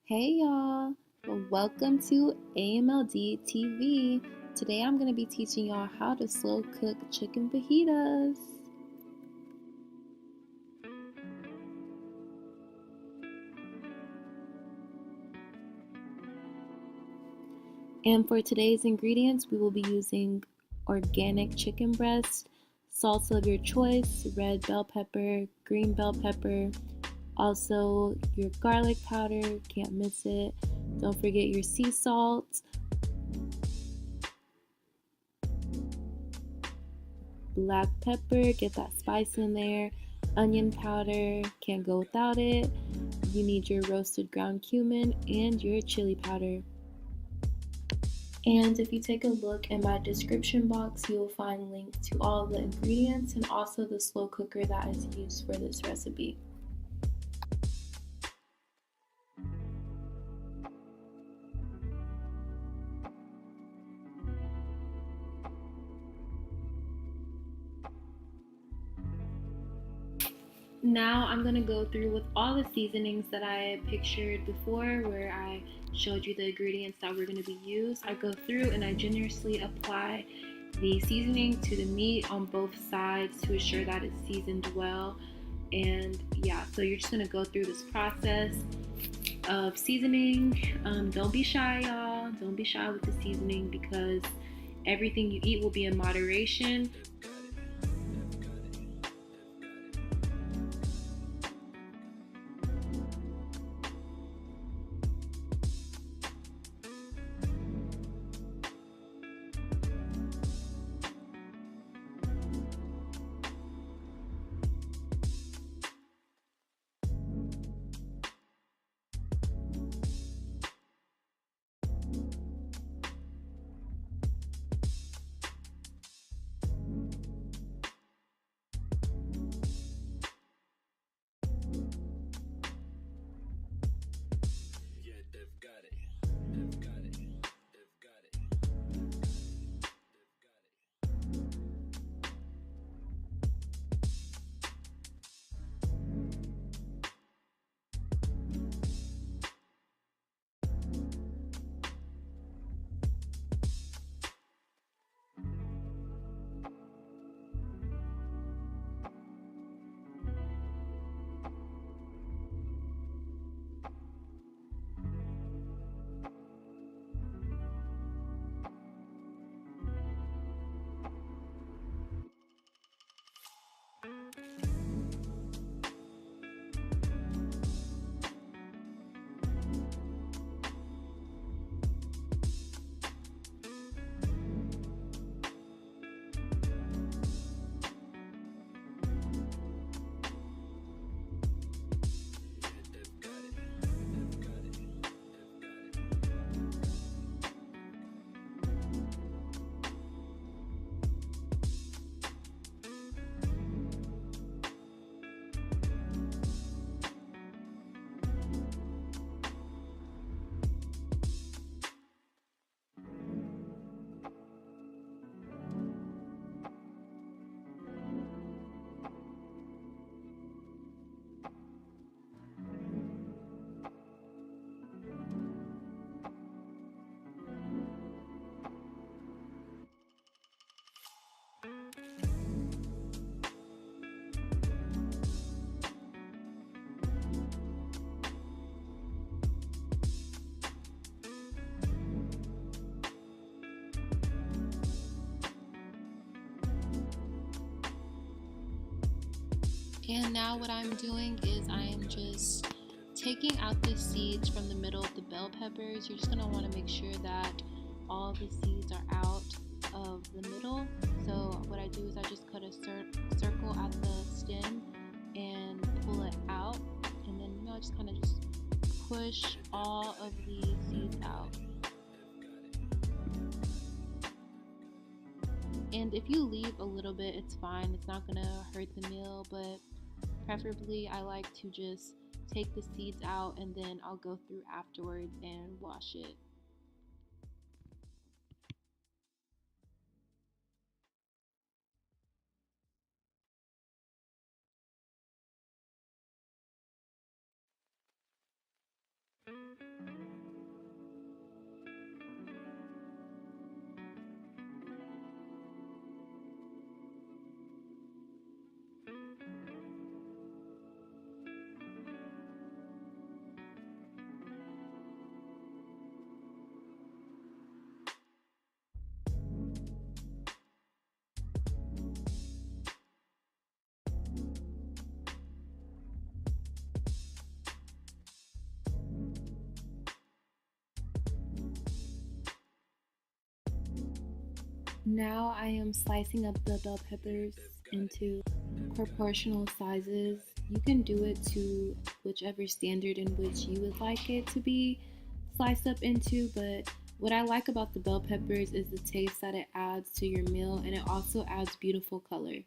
Hey y'all, welcome to AMLD TV. Today I'm going to be teaching y'all how to slow cook chicken fajitas. And for today's ingredients, we will be using organic chicken breast, salsa of your choice, red bell pepper, green bell pepper, also your garlic powder, can't miss it. Don't forget your sea salt, black pepper, get that spice in there, onion powder, can't go without it. You need your roasted ground cumin and your chili powder. And if you take a look in my description box, you will find links to all the ingredients and also the slow cooker that is used for this recipe. Now I'm going to go through with all the seasonings that I pictured before where I showed you the ingredients that were going to be used. I go through and I generously apply the seasoning to the meat on both sides to ensure that it's seasoned well. And yeah, so you're just going to go through this process of seasoning. Don't be shy, y'all. Don't be shy with the seasoning because everything you eat will be in moderation. And now what I'm doing is I am just taking out the seeds from the middle of the bell peppers. You're just going to want to make sure that all the seeds are out of the middle. So what I do is I just cut a circle at the stem and pull it out. And then, I just kind of just push all of the seeds out. And if you leave a little bit, it's fine. It's not going to hurt the meal, but preferably I like to just take the seeds out and then I'll go through afterwards and wash it. Now I am slicing up the bell peppers into proportional sizes. You can do it to whichever standard in which you would like it to be sliced up into, but what I like about the bell peppers is the taste that it adds to your meal, and it also adds beautiful color.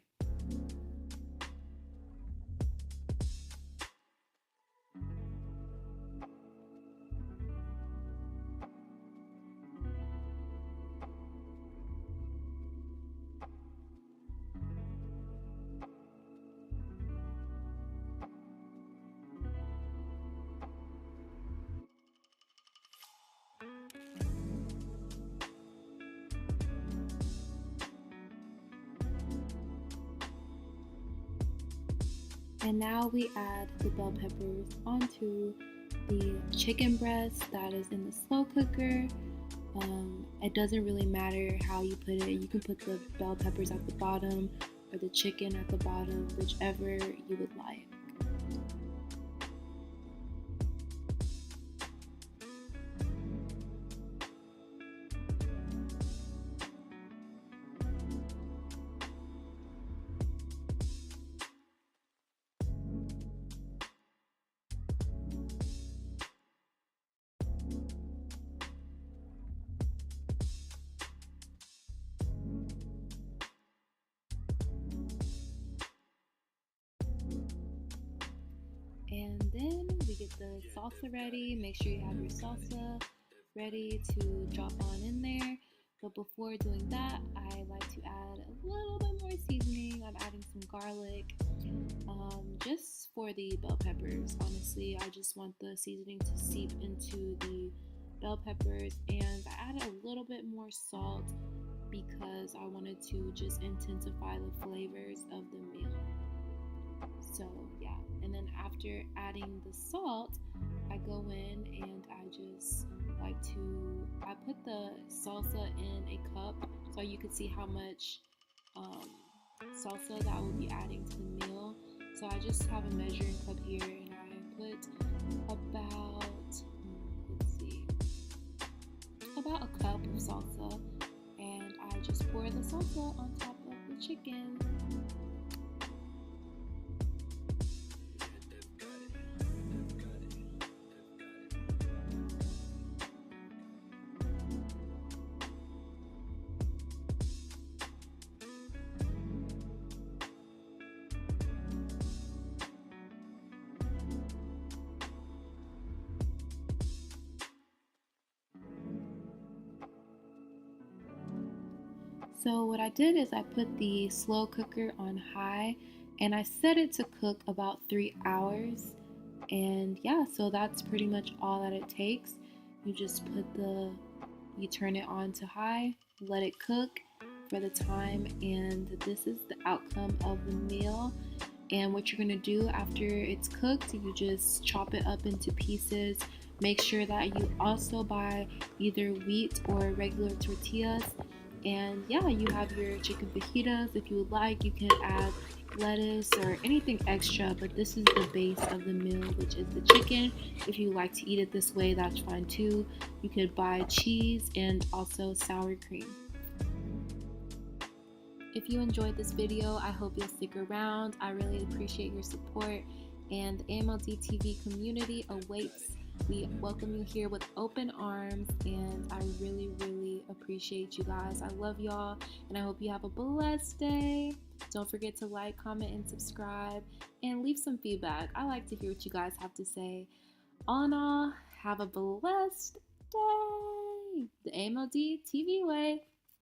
And now we add the bell peppers onto the chicken breast that is in the slow cooker. It doesn't really matter how you put it. You can put the bell peppers at the bottom or the chicken at the bottom, whichever you would like. And then we get the salsa ready. Make sure you have your salsa ready to drop on in there. But before doing that, I like to add a little bit more seasoning. I'm adding some garlic, just for the bell peppers. Honestly, I just want the seasoning to seep into the bell peppers, and I added a little bit more salt because I wanted to just intensify the flavors of the meal. So yeah, and then after adding the salt, I go in and I just like to, I put the salsa in a cup so you can see how much um, salsa that I will be adding to the meal. So I just have a measuring cup here and I put about, let's see, about a cup of salsa, and I just pour the salsa on top of the chicken. So what I did is I put the slow cooker on high and I set it to cook about 3 hours. And yeah, so that's pretty much all that it takes. You just you turn it on to high, let it cook for the time, and this is the outcome of the meal. And what you're gonna do after it's cooked, you just chop it up into pieces. Make sure that you also buy either wheat or regular tortillas. And yeah, you have your chicken fajitas. If you would like, you can add lettuce or anything extra, but this is the base of the meal, which is the chicken. If you like to eat it this way, that's fine too. You could buy cheese and also sour cream. If you enjoyed this video, I hope you'll stick around. I really appreciate your support, and the AMLD TV community awaits. We welcome you here with open arms, and I really, really appreciate you guys. I love y'all, and I hope you have a blessed day. Don't forget to like, comment, and subscribe, and leave some feedback. I like to hear what you guys have to say. All in all, have a blessed day. The AMLD TV way.